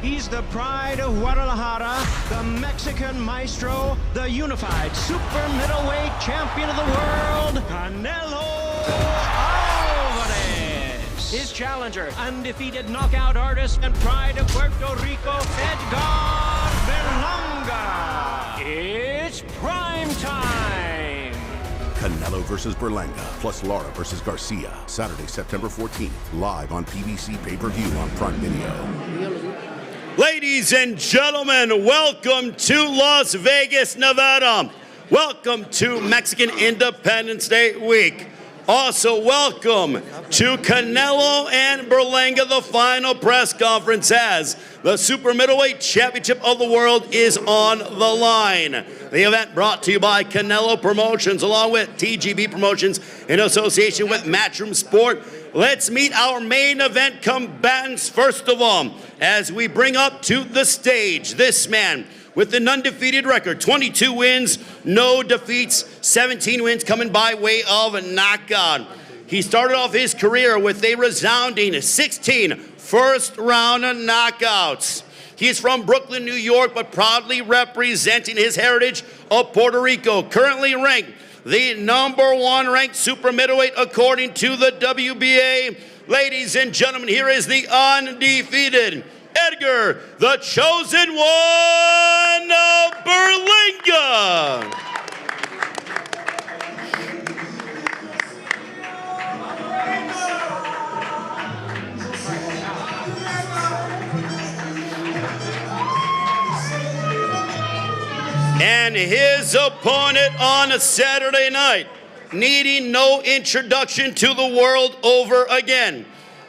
He's the pride of Guadalajara, the Mexican maestro, the unified super middleweight champion of the world, Canelo Álvarez. His challenger, undefeated knockout artist and pride of Puerto Rico, Edgar Berlanga. It's prime time. Canelo versus Berlanga, plus Lara versus Garcia. Saturday, September 14th, live on PBC Pay-Per-View on Prime Video. Ladies and gentlemen, welcome to Las Vegas, Nevada. Welcome to Mexican Independence Day week. Also, welcome to Canelo and Berlanga, the final press conference as the Super Middleweight Championship of the World is on the line. The event brought to you by Canelo Promotions, along with TGB Promotions in association with Matchroom Sport. Let's meet our main event combatants first of all, as we bring up to the stage this man with an undefeated record, 22 wins, no defeats, 17 wins coming by way of knockout. He started off his career with a resounding 16 first-round knockouts. He's from Brooklyn, New York, but proudly representing his heritage of Puerto Rico, currently ranked the #1 ranked super middleweight according to the WBA. Ladies and gentlemen, here is the undefeated Edgar, the chosen one, Berlanga. And his opponent on a Saturday night, needing no introduction to the world over again.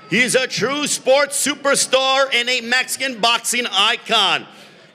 He's a true sports superstar and a Mexican boxing icon.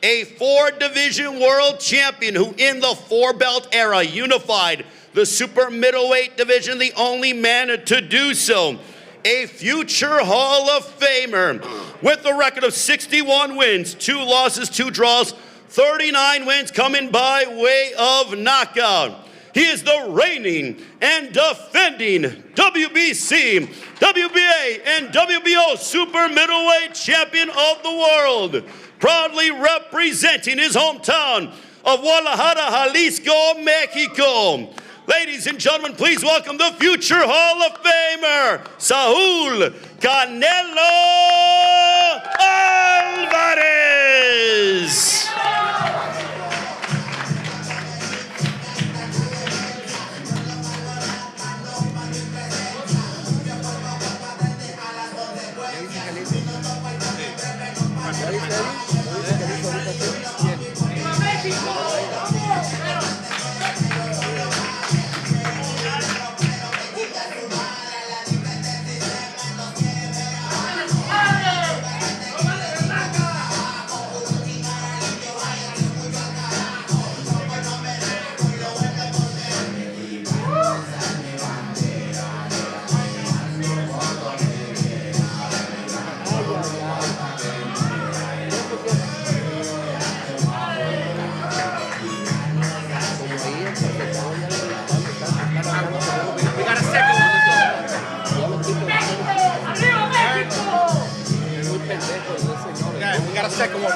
A 4-division world champion who in the 4-belt era unified the super middleweight division, the only man to do so. A future Hall of Famer with a record of 61 wins, 2 losses, 2 draws, 39 wins coming by way of knockout. He is the reigning and defending WBC, WBA, and WBO Super Middleweight Champion of the world, proudly representing his hometown of Guadalajara, Jalisco, Mexico. Ladies and gentlemen, please welcome the future Hall of Famer, Saul Canelo Álvarez.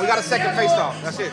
We got a second face-off. That's it.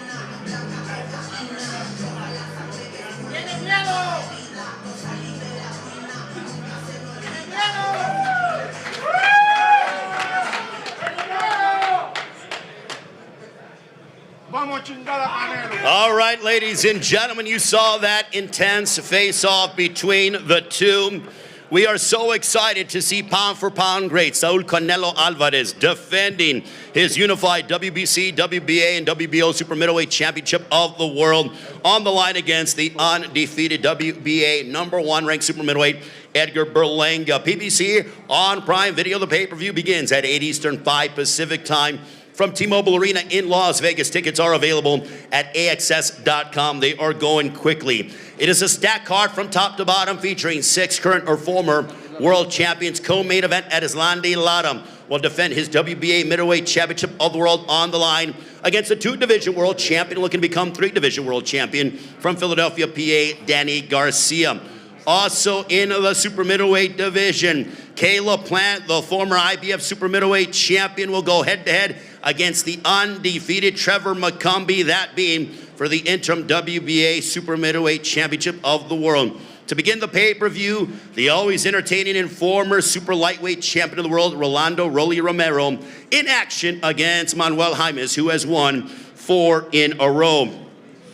All right, ladies and gentlemen, you saw that intense face-off between the two. We are so excited to see pound-for-pound great Saul Canelo Álvarez defending his unified WBC, WBA, and WBO Super Middleweight Championship of the World on the line against the undefeated WBA #1 ranked Super Middleweight Edgar Berlanga. PBC on Prime Video. The pay-per-view begins at 8 Eastern, 5 Pacific time from T-Mobile Arena in Las Vegas. Tickets are available at AXS.com. They are going quickly. It is a stacked card from top to bottom featuring 6 current or former world champions. Co-main event at Islandi Lara will defend his WBA Middleweight Championship of the World on the line against the 2-division world champion looking to become 3-division world champion from Philadelphia, PA, Danny Garcia. Also in the super middleweight division, Caleb Plant, the former IBF super middleweight champion, will go head-to-head against the undefeated Trevor McCumbee, that being for the interim WBA Super Middleweight Championship of the World. To begin the pay-per-view, the always entertaining and former super lightweight champion of the world, Rolando Rolly Romero, in action against Manuel Jaimes, who has won 4 in a row.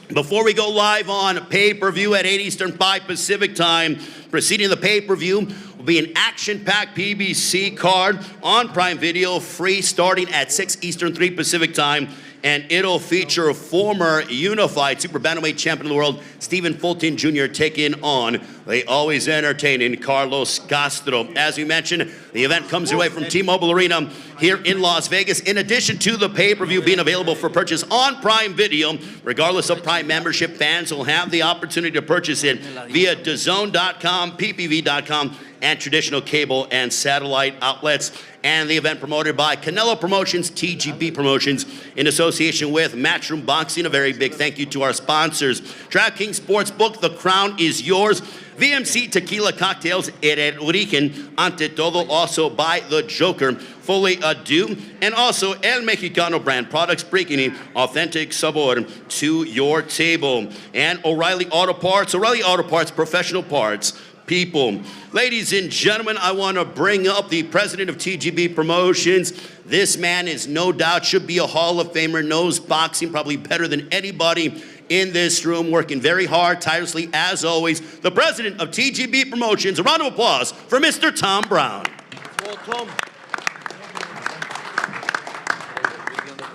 Before we go live on pay-per-view at 8 Eastern, 5 Pacific time, preceding the pay-per-view will be an action-packed PBC card on Prime Video, free starting at 6 Eastern, 3 Pacific time. And it'll feature a former unified super bantamweight champion of the world, Stephen Fulton Jr., taking on the always entertaining Carlos Castro. As we mentioned, the event comes your way from T-Mobile Arena here in Las Vegas. In addition to the pay-per-view being available for purchase on Prime Video, regardless of Prime membership, fans will have the opportunity to purchase it via DAZN.com, PPV.com, and traditional cable and satellite outlets. And the event promoted by Canelo Promotions, TGB Promotions, in association with Matchroom Boxing. A very big thank you to our sponsors. DraftKings Sportsbook, the crown is yours. VMC Tequila Cocktails, El Origen, Ante Todo, also by The Joker, Fully Ado, and also El Mexicano brand products, bringing authentic sabor to your table. And O'Reilly Auto Parts, professional parts, people. Ladies and gentlemen, I want to bring up the president of TGB Promotions. This man is no doubt should be a Hall of Famer, knows boxing probably better than anybody in this room, working very hard, tirelessly, as always. The president of TGB Promotions, a round of applause for Mr. Tom Brown.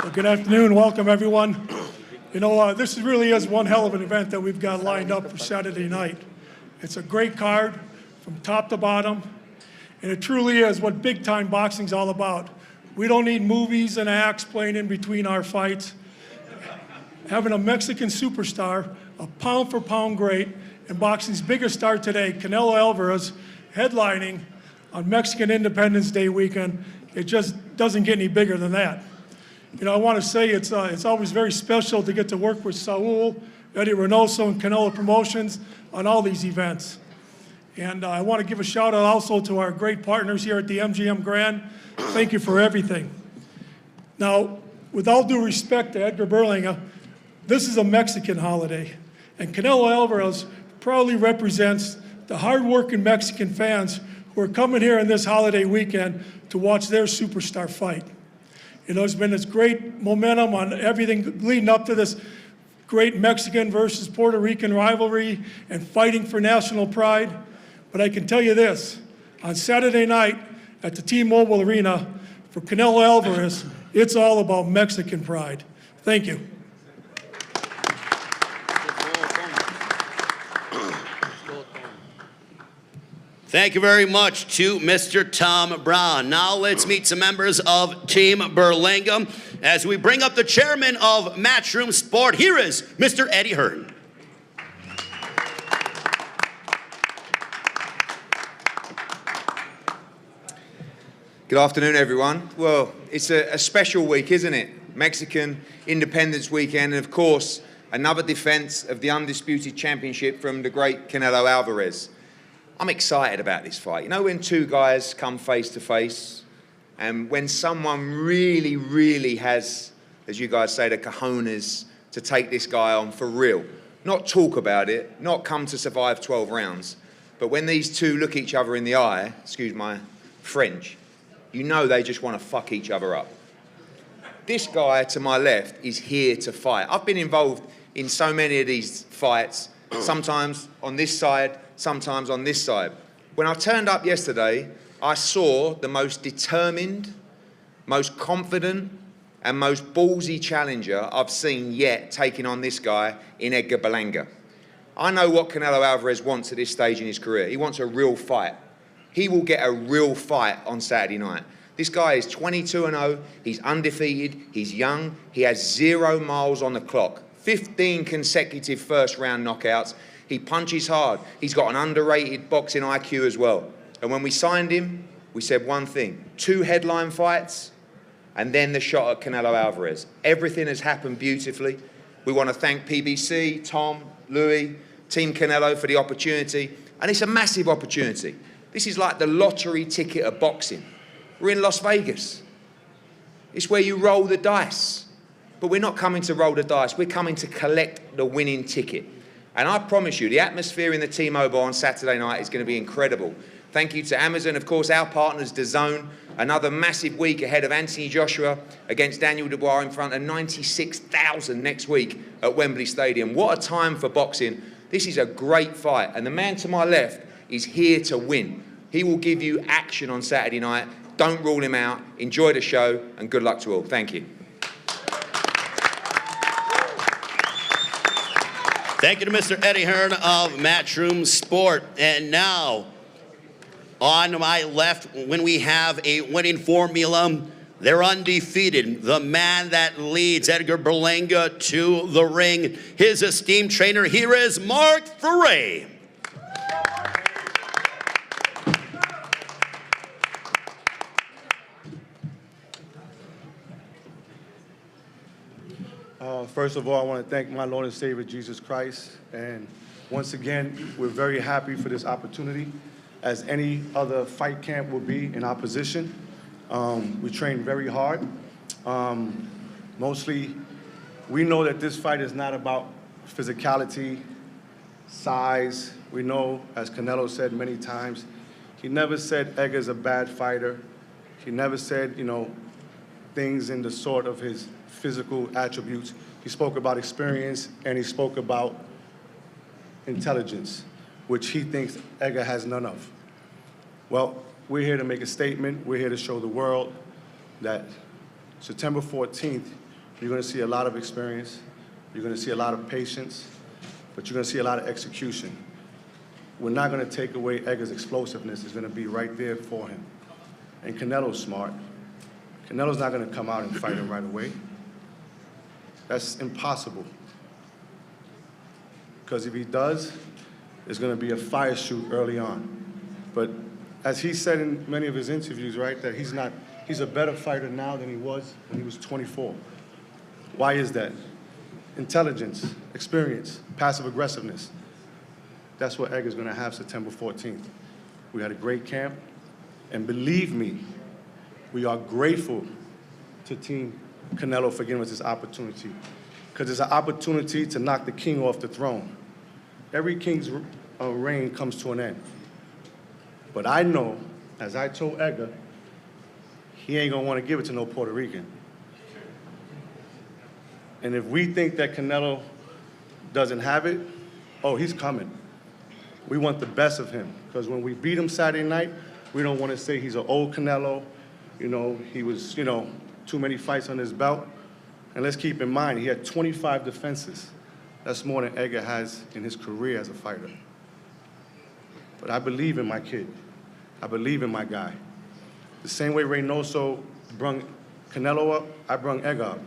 Well, good afternoon, welcome everyone. You know, this really is one hell of an event that we've got lined up for Saturday night. It's a great card from top to bottom, and it truly is what big-time boxing's all about. We don't need movies and acts playing in between our fights. Having a Mexican superstar, a pound-for-pound great, and boxing's biggest star today, Canelo Álvarez, headlining on Mexican Independence Day weekend, it just doesn't get any bigger than that. You know, I want to say it's always very special to get to work with Saul, Eddie Reynoso, and Canelo Promotions on all these events. And I want to give a shout out also to our great partners here at the MGM Grand. Thank you for everything. Now, with all due respect to Edgar Berlanga, this is a Mexican holiday, and Canelo Álvarez proudly represents the hard-working Mexican fans who are coming here on this holiday weekend to watch their superstar fight. You know, there's been this great momentum on everything leading up to this great Mexican versus Puerto Rican rivalry and fighting for national pride. But I can tell you this, on Saturday night at the T-Mobile Arena for Canelo Álvarez, it's all about Mexican pride. Thank you. Thank you very much to Mr. Tom Brown. Now let's meet some members of Team Berlanga as we bring up the chairman of Matchroom Sport. Here is Mr. Eddie Hearn. Good afternoon, everyone. Well, it's a special week, isn't it? Mexican Independence Weekend, and of course, another defense of the undisputed championship from the great Canelo Álvarez. I'm excited about this fight. You know, when two guys come face to face, and when someone really, really has, as you guys say, the cojones to take this guy on for real. Not talk about it, not come to survive 12 rounds, but when these two look each other in the eye, excuse my French, you know they just want to fuck each other up. This guy to my left is here to fight. I've been involved in so many of these fights, sometimes on this side, sometimes on this side. When I turned up yesterday, I saw the most determined, most confident, and most ballsy challenger I've seen yet taking on this guy in Edgar Berlanga. I know what Canelo Álvarez wants at this stage in his career. He wants a real fight. He will get a real fight on Saturday night. This guy is 22-0, he's undefeated, he's young, he has 0 miles on the clock, 15 consecutive first-round knockouts. He punches hard. He's got an underrated boxing IQ as well. And when we signed him, we said one thing, 2 headline fights, and then the shot at Canelo Álvarez. Everything has happened beautifully. We want to thank PBC, Tom, Louis, Team Canelo for the opportunity. And it's a massive opportunity. This is like the lottery ticket of boxing. We're in Las Vegas. It's where you roll the dice. But we're not coming to roll the dice. We're coming to collect the winning ticket. And I promise you, the atmosphere in the T-Mobile on Saturday night is going to be incredible. Thank you to Amazon, of course, our partners, DAZN. Another massive week ahead of Anthony Joshua against Daniel Dubois in front of 96,000 next week at Wembley Stadium. What a time for boxing. This is a great fight. And the man to my left is here to win. He will give you action on Saturday night. Don't rule him out. Enjoy the show, and good luck to all. Thank you. Thank you to Mr. Eddie Hearn of Matchroom Sport. And now, on my left, when we have a winning formula, they're undefeated. The man that leads Edgar Berlanga to the ring, his esteemed trainer, here is Mark Ferre. First of all, I want to thank my Lord and Savior, Jesus Christ. And once again, we're very happy for this opportunity, as any other fight camp will be in our position. We train very hard. Mostly, we know that this fight is not about physicality, size. We know, as Canelo said many times, he never said Edgar's a bad fighter. He never said, things in the sort of his physical attributes. He spoke about experience, and he spoke about intelligence, which he thinks Edgar has none of. Well, we're here to make a statement. We're here to show the world that September 14th, you're going to see a lot of experience, you're going to see a lot of patience, but you're going to see a lot of execution. We're not going to take away Edgar's explosiveness. It's going to be right there for him. And Canelo's smart. Canelo's not going to come out and fight him right away. That's impossible. Because if he does, it's going to be a fire shoot early on. But as he said in many of his interviews, right, that he's a better fighter now than he was when he was 24. Why is that? Intelligence, experience, passive aggressiveness. That's what Edgar's going to have September 14th. We had a great camp, and believe me, we are grateful to Team Canelo for giving us this opportunity, because it's an opportunity to knock the king off the throne. Every king's reign comes to an end. But I know, as I told Edgar, he ain't gonna want to give it to no Puerto Rican. And if we think that Canelo doesn't have it, oh, he's coming. We want the best of him, because when we beat him Saturday night, we don't want to say he's an old Canelo, he was, too many fights on his belt. And let's keep in mind, he had 25 defenses. That's more than Edgar has in his career as a fighter. But I believe in my kid. I believe in my guy. The same way Reynoso brung Canelo up, I brung Edgar up.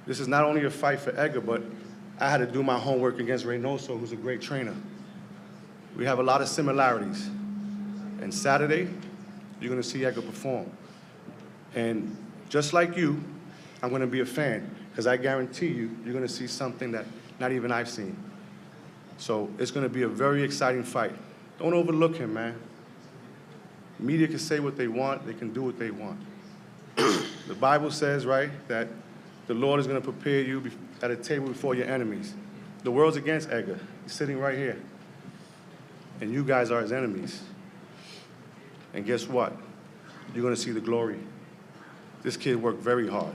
This is not only a fight for Edgar, but I had to do my homework against Reynoso, who's a great trainer. We have a lot of similarities. And Saturday, you're gonna see Edgar perform. And just like you, I'm gonna be a fan, because I guarantee you're gonna see something that not even I've seen. So it's gonna be a very exciting fight. Don't overlook him, man. Media can say what they want, they can do what they want. The Bible says, right, that the Lord is gonna prepare you at a table before your enemies. The world's against Edgar. He's sitting right here. And you guys are his enemies. And guess what? You're gonna see the glory. This kid worked very hard.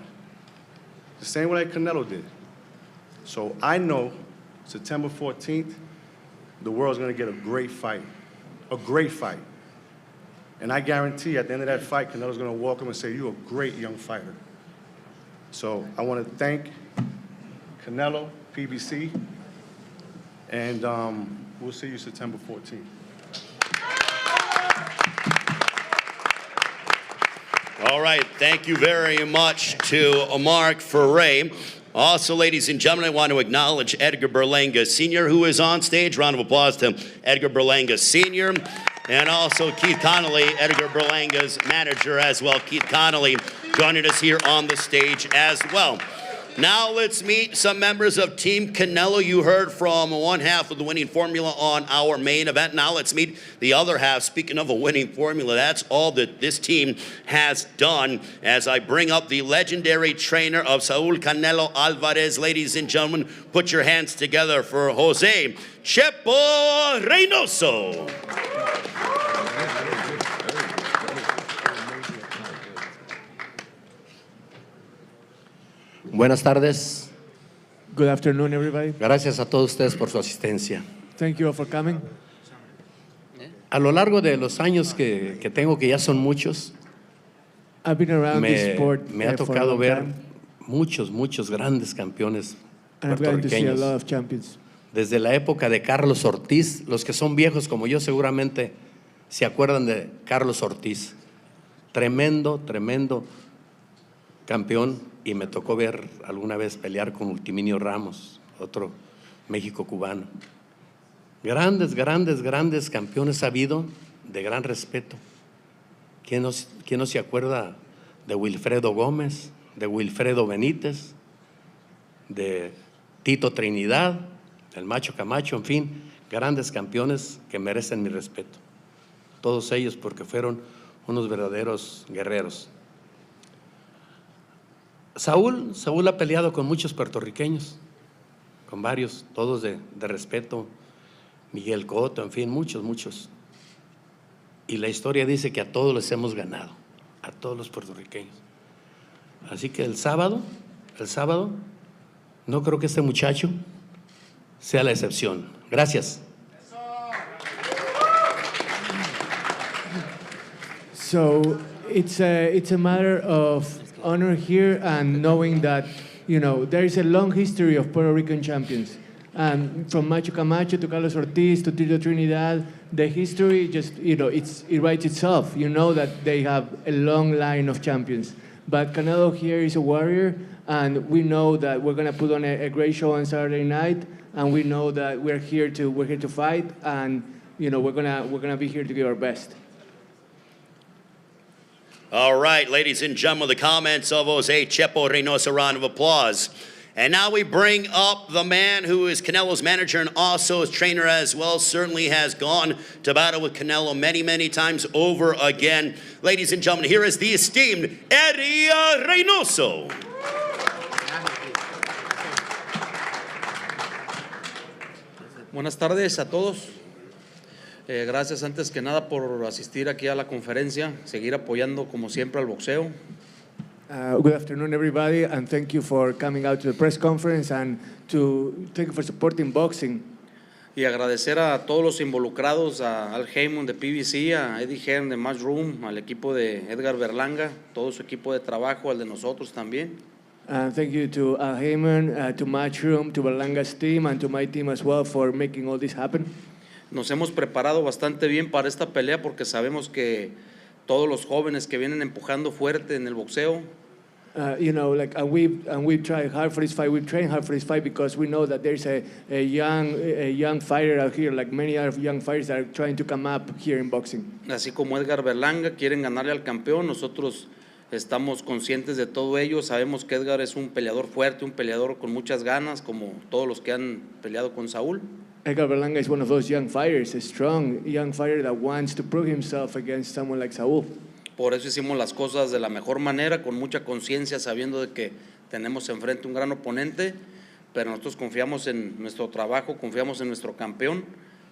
The same way that Canelo did. So I know September 14th, the world's gonna get a great fight. A great fight. And I guarantee at the end of that fight, Canelo's gonna walk him and say, you're a great young fighter. So I wanna thank Canelo, PBC, and we'll see you September 14th. All right, thank you very much to Mark Ferre. Also, ladies and gentlemen, I want to acknowledge Edgar Berlanga Sr., who is on stage. Round of applause to Edgar Berlanga Sr. And also Keith Connolly, Edgar Berlanga's manager as well. Keith Connolly joining us here on the stage as well. Now let's meet some members of Team Canelo. You heard from one half of the winning formula on our main event. Now let's meet the other half. Speaking of a winning formula, that's all that this team has done. As I bring up the legendary trainer of Saul Canelo Álvarez, ladies and gentlemen, put your hands together for Jose Chepo Reynoso. Buenas tardes. Good afternoon, everybody. Gracias a todos ustedes por su asistencia. Thank you all for coming. A lo largo de los años que tengo, que ya son muchos, I've been around this sport me ha for a tocado long ver time, muchos grandes campeones and I've gotten to see a puertorriqueños. lot of champions. Desde la época de Carlos Ortiz, los que son viejos como yo seguramente se acuerdan de Carlos Ortiz. Tremendo campeón, y me tocó ver alguna vez pelear con Ultiminio Ramos, otro México-cubano. Grandes campeones ha habido, de gran respeto. ¿Quién no se acuerda de Wilfredo Gómez, de Wilfredo Benítez, de Tito Trinidad, el Macho Camacho, en fin, grandes campeones que merecen mi respeto? Todos ellos porque fueron unos verdaderos guerreros. Saúl ha peleado con muchos puertorriqueños, con varios, todos de respeto, Miguel Cotto, en fin, muchos. Y la historia dice que a todos les hemos ganado, a todos los puertorriqueños. Así que el sábado, no creo que este muchacho sea la excepción. Gracias. So it's a matter of honor here and knowing that, you know, there is a long history of Puerto Rican champions. From Macho Camacho to Carlos Ortiz to Tito Trinidad, the history just, you know, it writes itself. You know that they have a long line of champions. But Canelo here is a warrior, and we know that we're gonna put on a great show on Saturday night, and we know that we're here to fight, and you know we're gonna be here to give our best. All right, ladies and gentlemen, the comments of Jose Chepo Reynoso, a round of applause. And now we bring up the man who is Canelo's manager and also his trainer as well, certainly has gone to battle with Canelo many times over again. Ladies and gentlemen, here is the esteemed Eddie Reynoso. Buenas tardes a todos. Gracias antes que nada por asistir aquí a la conferencia, seguir apoyando como siempre al boxeo. Good afternoon, everybody, and thank you for coming out to the press conference and thank you for supporting boxing. Y agradecer a todos los involucrados, a Al Heyman de PBC, a Eddie Hearn de Matchroom, al equipo de Edgar Berlanga, todo su equipo de trabajo, al de nosotros también. Thank you to Al Heyman, to Matchroom, to Berlanga's team, and to my team as well for making all this happen. Nos hemos preparado bastante bien para esta pelea porque sabemos que todos los jóvenes que vienen empujando fuerte en el boxeo. You know, like, and we've tried hard for this fight. We've trained hard for this fight because we know that there's a young fighter out here, like many other young fighters that are trying to come up here in boxing. Así como Edgar Berlanga quieren ganarle al campeón, nosotros estamos conscientes de todo ello. Sabemos que Edgar es un peleador fuerte, un peleador con muchas ganas, como todos los que han peleado con Saúl. Edgar Berlanga is one of those young fighters, a strong young fighter that wants to prove himself against someone like Saúl. Por eso hicimos las cosas de la mejor manera, con mucha conciencia, sabiendo de que tenemos enfrente un gran oponente, pero nosotros confiamos en nuestro trabajo, confiamos en nuestro campeón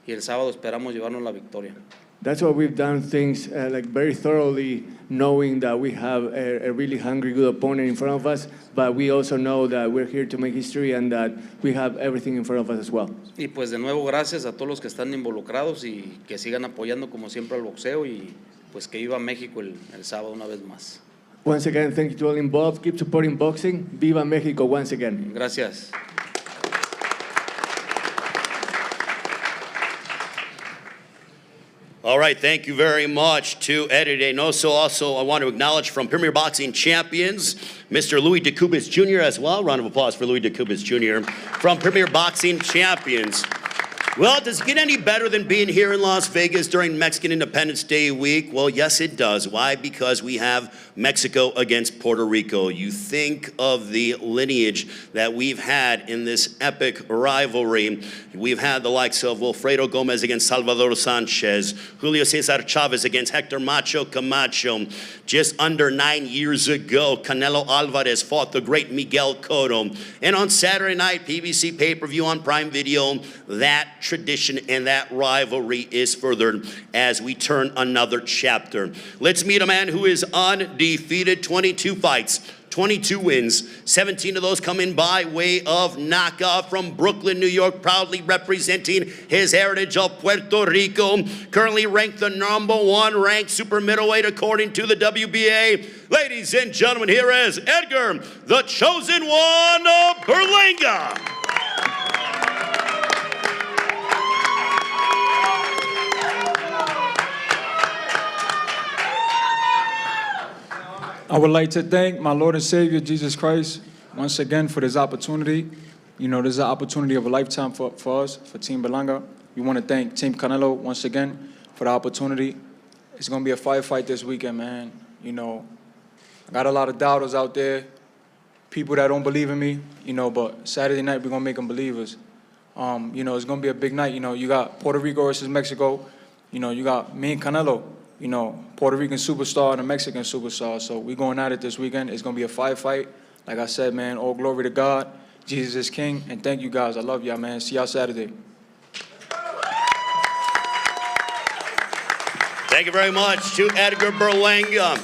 y el sábado esperamos llevarnos la victoria. That's why we've done things like very thoroughly, knowing that we have a really hungry, good opponent in front of us, but we also know that we're here to make history and that we have everything in front of us as well. Y pues de nuevo gracias a todos los que están involucrados y que sigan apoyando como siempre al boxeo y pues que viva México el sábado una vez más. Once again, thank you to all involved. Keep supporting boxing. Viva Mexico once again. Gracias. All right, thank you very much to Eddie Reynoso. Also, I want to acknowledge from Premier Boxing Champions, Mr. Louis DeCubas Jr. as well. Round of applause for Louis DeCubas Jr. from Premier Boxing Champions. Well, does it get any better than being here in Las Vegas during Mexican Independence Day week? Well, yes, it does. Why? Because we have Mexico against Puerto Rico. You think of the lineage that we've had in this epic rivalry. We've had the likes of Wilfredo Gomez against Salvador Sanchez, Julio Cesar Chavez against Hector Macho Camacho. Just under 9 years ago, Canelo Álvarez fought the great Miguel Cotto. And on Saturday night, PBC Pay-Per-View on Prime Video, that tradition and that rivalry is furthered as we turn another chapter. Let's meet a man who is undefeated, 22 fights, 22 wins, 17 of those coming by way of knockout from Brooklyn, New York, proudly representing his heritage of Puerto Rico, currently ranked the #1 ranked super middleweight according to the WBA. Ladies and gentlemen, here is Edgar, the chosen one of Berlanga. I would like to thank my Lord and Savior, Jesus Christ, once again for this opportunity. You know, this is an opportunity of a lifetime for us, for Team Berlanga. We want to thank Team Canelo once again for the opportunity. It's going to be a fight this weekend, man. You know, I got a lot of doubters out there, people that don't believe in me, you know, but Saturday night we're going to make them believers. You know, it's going to be a big night. You know, you got Puerto Rico versus Mexico. You know, you got me and Canelo. You know, Puerto Rican superstar and a Mexican superstar. So we're going at it this weekend. It's going to be a fight. Like I said, man, all glory to God. Jesus is King. And thank you, guys. I love y'all, man. See y'all Saturday. Thank you very much to Edgar Berlanga.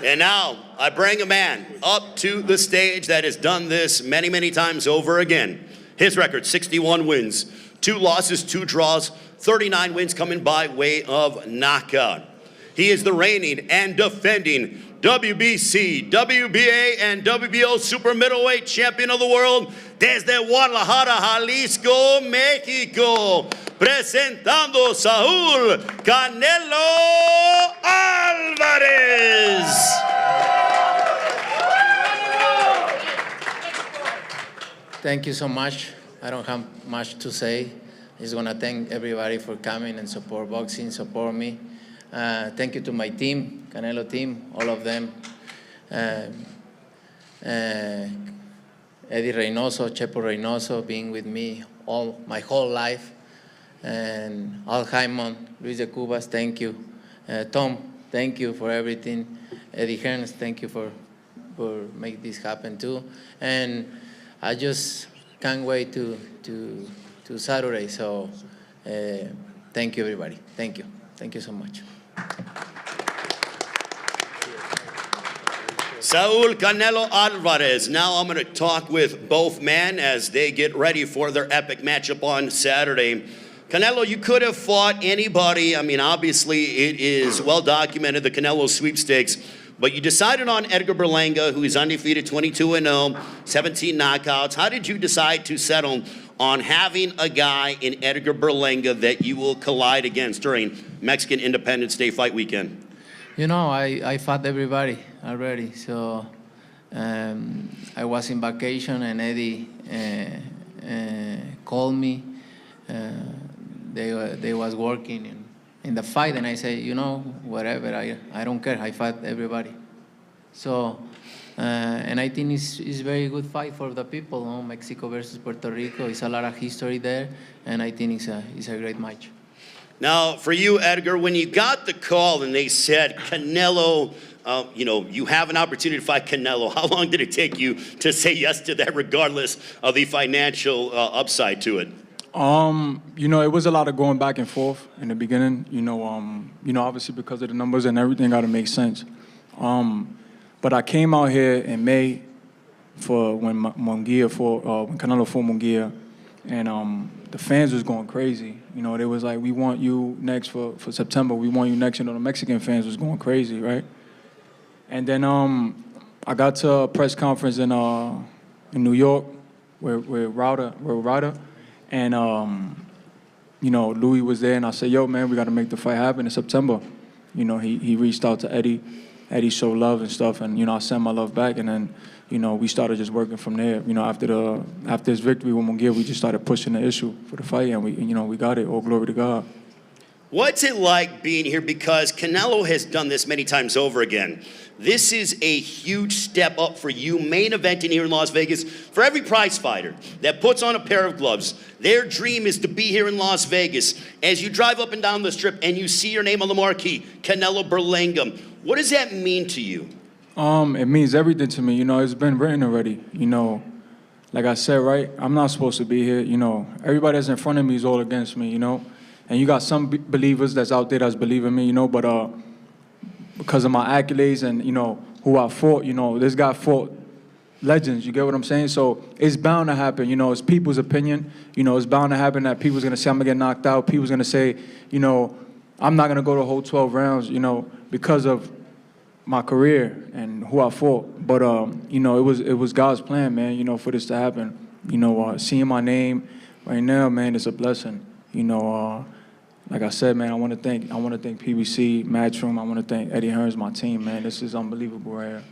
And now I bring a man up to the stage that has done this many, many times over again. His record, 61 wins, 2 losses, 2 draws, 39 wins coming by way of knockout. He is the reigning and defending WBC, WBA, and WBO super middleweight champion of the world desde Guadalajara, Jalisco, México. Presentando Saúl Canelo Álvarez. Thank you so much. I don't have much to say. I just want to thank everybody for coming and support boxing, support me. Thank you to my team, Canelo team, all of them. Eddie Reynoso, Chepo Reynoso, being with me my whole life. And Al Jaimon, Luis de Cubas, thank you. Tom, thank you for everything. Eddie Hearns, thank you for making this happen too. And I just can't wait to Saturday. So thank you, everybody. Thank you. Thank you so much. Saúl Canelo Álvarez. Now I'm going to talk with both men as they get ready for their epic matchup on Saturday. Canelo, you could have fought anybody. I mean, obviously, it is well documented, the Canelo sweepstakes. But you decided on Edgar Berlanga, who is undefeated, 22-0, 17 knockouts. How did you decide to settle on having a guy in Edgar Berlanga that you will collide against during Mexican Independence Day fight weekend? You know, I fought everybody already. So I was in vacation and Eddie called me. They was working in the fight, and I said, you know, whatever, I don't care. I fought everybody. So, and I think it's very good fight for the people. You know? Mexico versus Puerto Rico. It's a lot of history there, and I think it's a great match. Now, for you, Edgar, when you got the call and they said, Canelo, you know, you have an opportunity to fight Canelo, how long did it take you to say yes to that, regardless of the financial upside to it? You know, it was a lot of going back and forth in the beginning. You know, obviously because of the numbers and everything, got to make sense. But I came out here in May for when Munguia when Canelo fought Munguia, and the fans was going crazy. You know, they was like, "We want you next for September. We want you next." You know, the Mexican fans was going crazy, right? And then I got to a press conference in New York where Ryder. And, you know, Louis was there, and I said, yo, man, we got to make the fight happen in September. You know, he reached out to Eddie, Eddie showed love and stuff, and, I sent my love back, and then, we started just working from there. After his victory with Munguia, we just started pushing the issue for the fight, and we got it. All glory to God. What's it like being here? Because Canelo has done this many times over again. This is a huge step up for you, main eventing here in Las Vegas. For every prize fighter that puts on a pair of gloves, their dream is to be here in Las Vegas. As you drive up and down the strip and you see your name on the marquee, Canelo Berlanga, what does that mean to you? It means everything to me. It's been written already. Like I said, right, I'm not supposed to be here. Everybody that's in front of me is all against me, And you got some believers that's out there that's believing me, but because of my accolades and, who I fought, this guy fought legends, you get what I'm saying? So it's bound to happen, it's people's opinion. It's bound to happen that people's going to say I'm going to get knocked out. People's going to say, I'm not going to go the whole 12 rounds, because of my career and who I fought. But, it was God's plan, man, for this to happen. Seeing my name right now, man, it's a blessing. Like I said, man, I want to thank PBC, Matchroom. I want to thank Eddie Hearns, my team, man. This is unbelievable right here.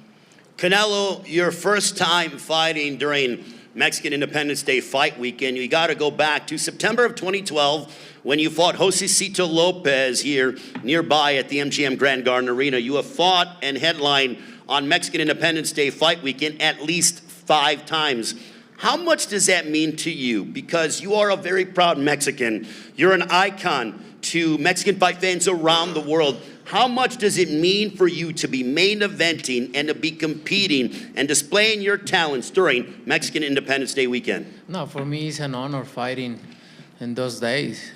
Canelo, your first time fighting during Mexican Independence Day fight weekend, you got to go back to September of 2012 when you fought Josecito Lopez here nearby at the MGM Grand Arena. You have fought and headlined on Mexican Independence Day fight weekend at least 5 times. How much does that mean to you? Because you are a very proud Mexican. You're an icon to Mexican fight fans around the world. How much does it mean for you to be main eventing and to be competing and displaying your talents during Mexican Independence Day weekend? No, for me it's an honor fighting in those days.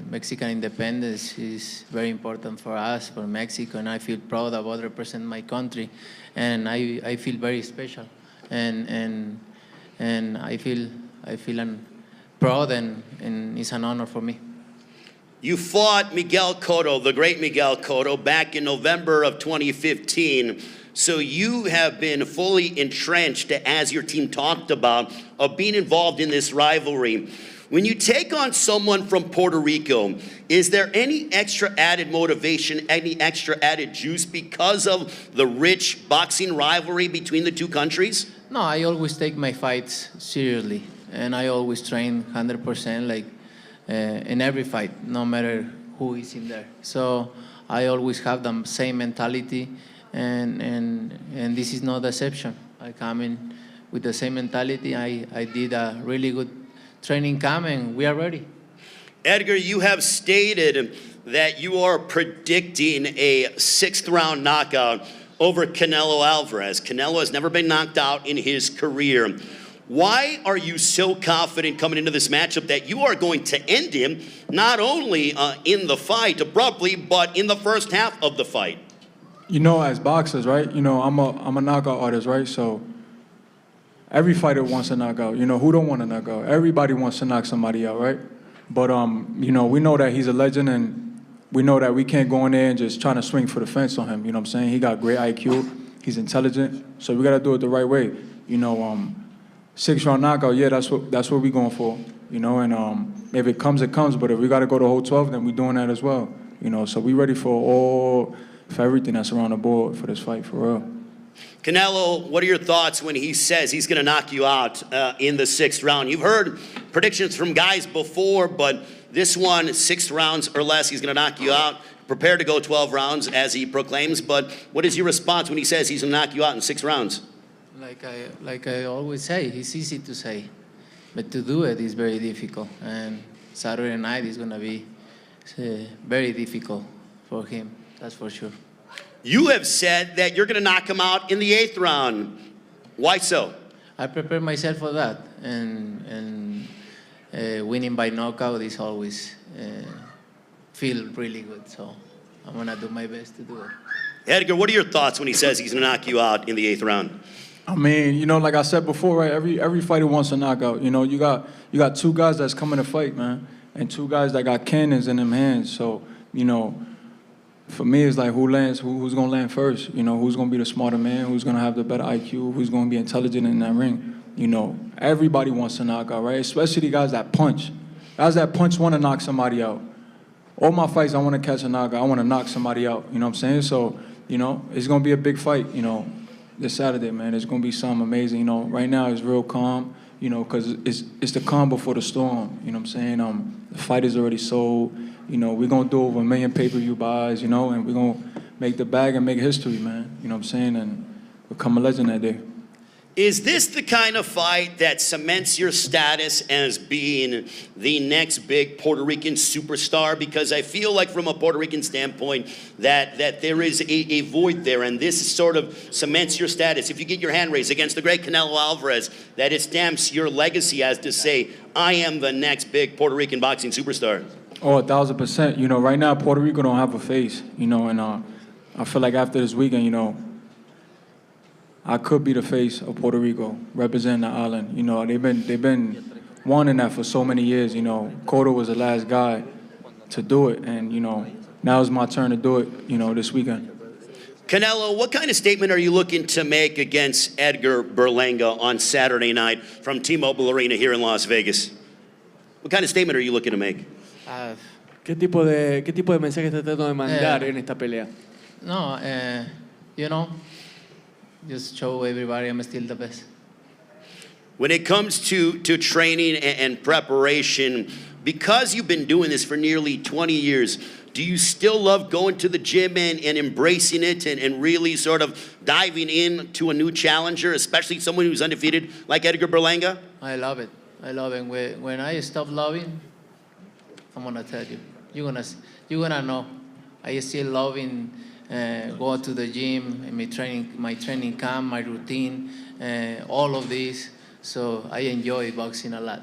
Mexican independence is very important for us, for Mexico, and I feel proud about representing my country, and I feel very special, and I feel proud, and it's an honor for me. You fought Miguel Cotto, the great Miguel Cotto, back in November of 2015. So you have been fully entrenched, as your team talked about, of being involved in this rivalry. When you take on someone from Puerto Rico, is there any extra added motivation, any extra added juice because of the rich boxing rivalry between the two countries? No, I always take my fights seriously, and I always train 100%, like in every fight, no matter who is in there. So I always have the same mentality, and this is no deception. I come in with the same mentality. I did a really good training camp, and we are ready. Edgar, you have stated that you are predicting a 6th round knockout over Canelo Álvarez. Canelo has never been knocked out in his career. Why are you so confident coming into this matchup that you are going to end him not only in the fight abruptly, but in the first half of the fight? As boxers, right? I'm a knockout artist, right? So every fighter wants a knockout. Who don't want a knockout? Everybody wants to knock somebody out, right? But we know that he's a legend, and we know that we can't go in there and just trying to swing for the fence on him. You know what I'm saying? He got great IQ. He's intelligent. So we got to do it the right way. 6-round knockout, yeah, that's what we're going for. And if it comes, it comes. But if we got to go the whole 12, then we're doing that as well. So we ready for everything that's around the board for this fight, for real. Canelo, what are your thoughts when he says he's going to knock you out in the 6th round? You've heard predictions from guys before, but this one, 6 rounds or less, he's going to knock you out. Prepare to go 12 rounds, as he proclaims. But what is your response when he says he's going to knock you out in 6 rounds? Like I always say, it's easy to say, but to do it is very difficult. And Saturday night is going to be very difficult for him, that's for sure. You have said that you're going to knock him out in the 8th round. Why so? I prepare myself for that, and winning by knockout is always feel really good. So I'm going to do my best to do it. Edgar, what are your thoughts when he says he's going to knock you out in the 8th round? I mean, like I said before, right? Every fighter wants a knockout. You got 2 guys that's coming to fight, man, and 2 guys that got cannons in them hands. So, for me, it's like who's gonna land first? Who's gonna be the smarter man? Who's gonna have the better IQ? Who's gonna be intelligent in that ring? Everybody wants to knock out, right? Especially the guys that punch. Guys that punch want to knock somebody out. All my fights, I want to catch a knockout. I want to knock somebody out. You know what I'm saying? So, you know, it's going to be a big fight, you know, this Saturday, man. It's going to be something amazing, you know. Right now it's real calm, you know, because it's the calm before the storm, you know what I'm saying? The fight is already sold. You know, we're going to do over 1 million pay-per-view buys, you know, and we're going to make the bag and make history, man. You know what I'm saying? And become a legend that day. Is this the kind of fight that cements your status as being the next big Puerto Rican superstar? Because I feel like from a Puerto Rican standpoint that there is a void there, and this sort of cements your status. If you get your hand raised against the great Canelo Álvarez, that it stamps your legacy as to say, I am the next big Puerto Rican boxing superstar. Oh, 1,000%. You know, right now Puerto Rico don't have a face, you know, and I feel like after this weekend, you know, I could be the face of Puerto Rico, representing the island. You know, they've been wanting that for so many years. You know, Cotto was the last guy to do it, and you know, now it's my turn to do it. You know, this weekend. Canelo, what kind of statement are you looking to make against Edgar Berlanga on Saturday night from T-Mobile Arena here in Las Vegas? What kind of statement are you looking to make? ¿Qué tipo de mensaje está tratando de mandar en esta pelea? No, you know, just show everybody I'm still the best. When it comes to training and preparation, because you've been doing this for nearly 20 years, do you still love going to the gym and embracing it and really sort of diving into a new challenger, especially someone who's undefeated like Edgar Berlanga? I love it. I love it. When I stop loving, I'm gonna tell you. You're gonna know. I still loving going to the gym, my training camp, my routine, all of this. So I enjoy boxing a lot.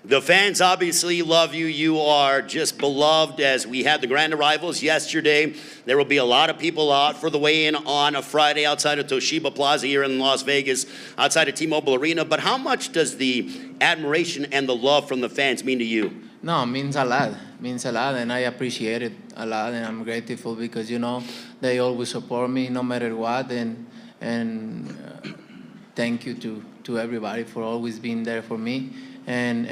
The fans obviously love you. You are just beloved. As we had the grand arrivals yesterday, there will be a lot of people out for the weigh-in on a Friday outside of Toshiba Plaza here in Las Vegas, outside of T-Mobile Arena. But how much does the admiration and the love from the fans mean to you? No, it means a lot. It means a lot, and I appreciate it a lot, and I'm grateful because, you know, they always support me no matter what, and thank you to everybody for always being there for me. And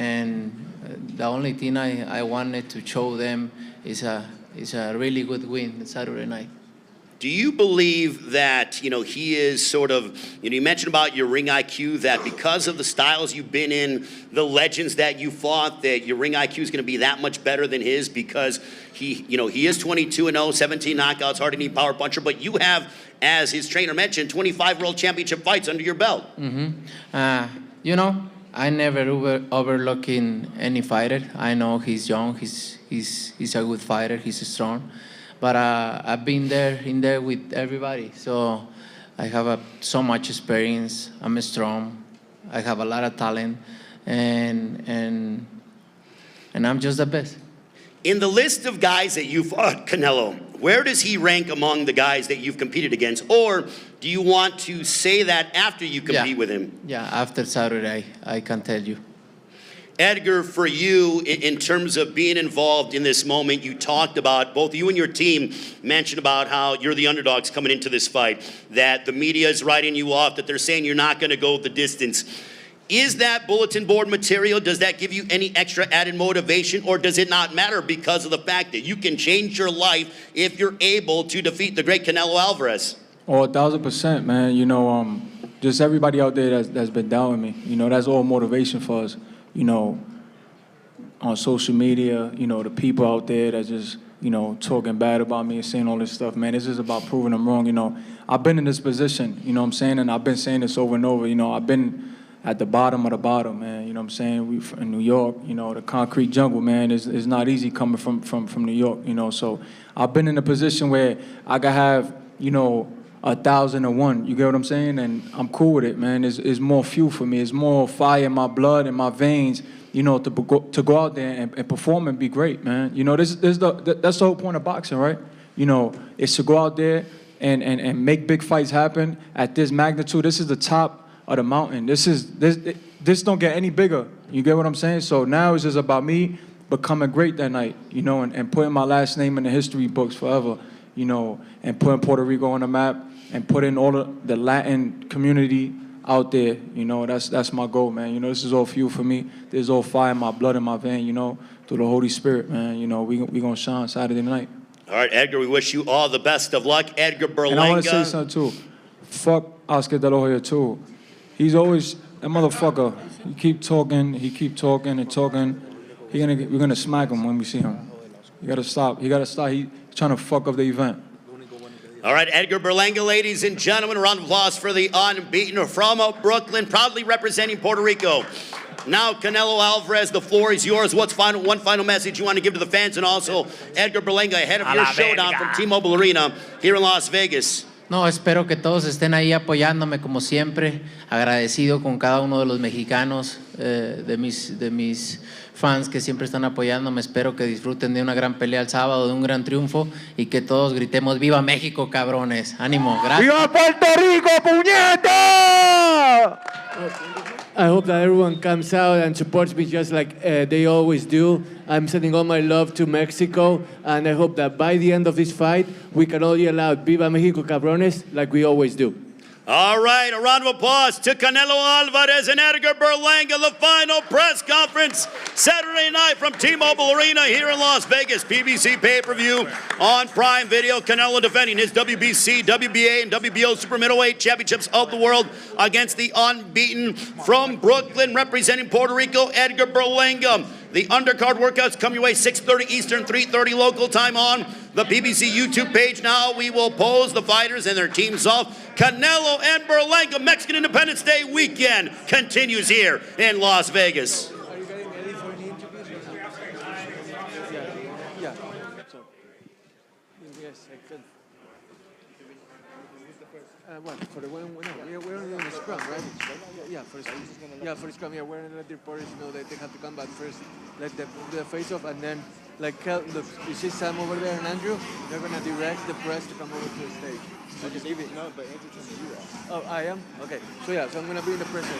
the only thing I wanted to show them is a really good win Saturday night. Do you believe that, you know, he is sort of, you know, you mentioned about your ring IQ, that because of the styles you've been in, the legends that you fought, that your ring IQ is going to be that much better than his because he, you know, he is 22-0, 17 knockouts, hard-hitting power puncher, but you have, as his trainer mentioned, 25 world championship fights under your belt. You know, I never overlooking any fighter. I know he's young, he's a good fighter, he's strong. But I've been in there with everybody. So I have so much experience. I'm strong. I have a lot of talent, and I'm just the best. In the list of guys that you fought, Canelo, where does he rank among the guys that you've competed against? Or do you want to say that after you compete with him? Yeah, after Saturday, I can tell you. Edgar, for you, in terms of being involved in this moment, you talked about, both you and your team mentioned about how you're the underdogs coming into this fight, that the media is writing you off, that they're saying you're not going to go the distance. Is that bulletin board material, does that give you any extra added motivation, or does it not matter because of the fact that you can change your life if you're able to defeat the great Canelo Álvarez? Oh, 1,000%, man. You know, just everybody out there that's been doubting me, you know, that's all motivation for us. You know, on social media, you know, the people out there that just, you know, talking bad about me and saying all this stuff, man, it's just about proving them wrong. You know, I've been in this position, you know what I'm saying, and I've been saying this over and over. You know, I've been at the bottom of the bottom, man, you know what I'm saying? We in New York, you know, the concrete jungle, man, is not easy coming from New York, you know. So I've been in a position where I could have, you know, 1,001, you get what I'm saying? And I'm cool with it, man. It's more fuel for me. It's more fire in my blood and my veins, you know, to go out there and perform and be great, man. You know, that's the whole point of boxing, right? You know, it's to go out there and make big fights happen at this magnitude. This is the top of the mountain. This don't get any bigger. You get what I'm saying? So now it's just about me becoming great that night, you know, and putting my last name in the history books forever, you know, and putting Puerto Rico on the map, and putting all of the Latin community out there, you know, that's my goal, man. You know, this is all fuel for me. There's all fire in my blood in my vein, you know, through the Holy Spirit, man. You know, we gonna shine Saturday night. All right, Edgar, we wish you all the best of luck. Edgar Berlanga. And I want to say something too. Fuck Oscar De La Hoya too. He's always that motherfucker. He keep talking and talking. We're gonna smack him when we see him. You gotta stop. He gotta stop. He's trying to fuck up the event. All right, Edgar Berlanga, ladies and gentlemen, a round of applause for the unbeaten from Brooklyn, proudly representing Puerto Rico. Now, Canelo Álvarez, the floor is yours. What's one final message you want to give to the fans, and also Edgar Berlanga ahead of your showdown from T-Mobile Arena here in Las Vegas? No, espero que todos estén ahí apoyándome como siempre. Agradecido con cada uno de los mexicanos, de mis fans que siempre están apoyándome. Espero que disfruten de una gran pelea el sábado, de un gran triunfo y que todos gritemos ¡Viva México, cabrones! ¡Ánimo! Gracias. ¡Viva Puerto Rico, puñeta! I hope that everyone comes out and supports me just like they always do. I'm sending all my love to Mexico, and I hope that by the end of this fight, we can all yell out Viva México, cabrones, like we always do. All right, a round of applause to Canelo Álvarez and Edgar Berlanga, the final press conference Saturday night from T-Mobile Arena here in Las Vegas. PBC Pay-Per-View on Prime Video. Canelo defending his WBC, WBA, and WBO Super Middleweight Championships of the world against the unbeaten from Brooklyn, representing Puerto Rico, Edgar Berlanga. The undercard workouts come your way 6:30 Eastern, 3:30 local time on the PBC YouTube page. Now we will pose the fighters and their teams off. Canelo and Berlanga Mexican Independence Day weekend continues here in Las Vegas. Are you getting ready for the interviews? Yeah. So, yes, I can. What? For the one? No, we're only on the scrum, right? Yeah, for the scrum. Yeah, for the scrum. Yeah, we're gonna let the reporters know that they have to come back first, let the face-off, and then, like, look, you see Sam over there and Andrew? They're gonna direct the press to come over to the stage. So just give it. No, but Andrew told me you are. Oh, I am? Okay. So yeah, so I'm gonna be in the press area.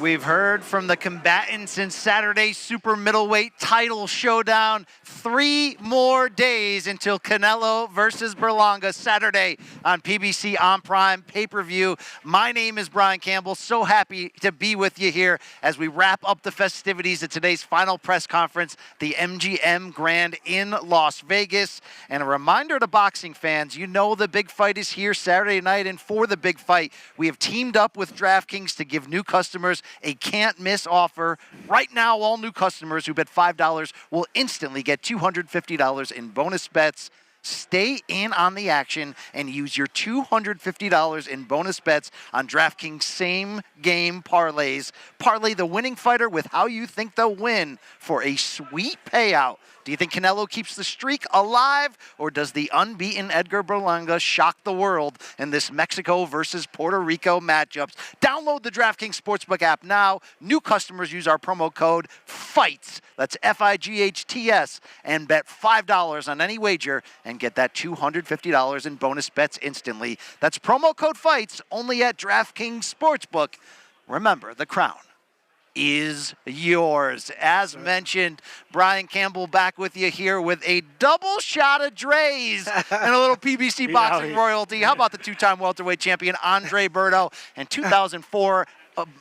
We've heard from the combatants in Saturday's super middleweight title showdown. 3 more days until Canelo versus Berlanga, Saturday on PBC on Prime Pay-Per-View. My name is Brian Campbell. So happy to be with you here as we wrap up the festivities at today's final press conference, the MGM Grand in Las Vegas. And a reminder to boxing fans, you know the big fight is here Saturday night, and for the big fight, we have teamed up with DraftKings to give new customers a can't-miss offer. Right now, all new customers who bet $5 will instantly get $250 in bonus bets. Stay in on the action and use your $250 in bonus bets on DraftKings same-game parlays. Parlay the winning fighter with how you think they'll win for a sweet payout. Do you think Canelo keeps the streak alive, or does the unbeaten Edgar Berlanga shock the world in this Mexico versus Puerto Rico matchups? Download the DraftKings Sportsbook app now. New customers use our promo code FIGHTS, that's FIGHTS, and bet $5 on any wager and get that $250 in bonus bets instantly. That's promo code FIGHTS only at DraftKings Sportsbook. Remember, the crown is yours. As mentioned, Brian Campbell back with you here with a double shot of Dre's and a little PBC boxing royalty. How about the 2-time welterweight champion Andre Berto and 2004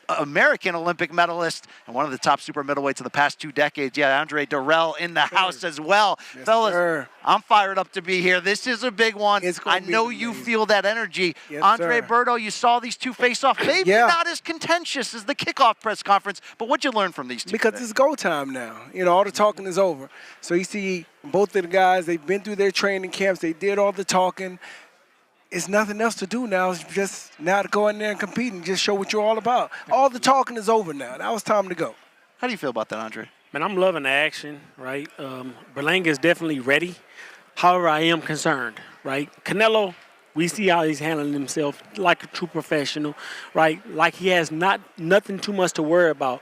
American Olympic medalist and one of the top super middleweights of the past 2 decades. Yeah, Andre Dirrell in the house as well. Yes, Fellas, sir. I'm fired up to be here. This is a big one. I know you feel that energy. Yes, Andre sir. Berto, you saw these two face off. Maybe not as contentious as the kickoff press conference, but what'd you learn from these two? Because it's go time now. You know, all the talking is over. So you see both of the guys, they've been through their training camps. They did all the talking. It's nothing else to do now. It's just now to go in there and compete and just show what you're all about. All the talking is over now. Now it's time to go. How do you feel about that, Andre? Man, I'm loving the action, right? Berlanga is definitely ready. However, I am concerned, right? Canelo, we see how he's handling himself like a true professional, right? Like he has nothing too much to worry about.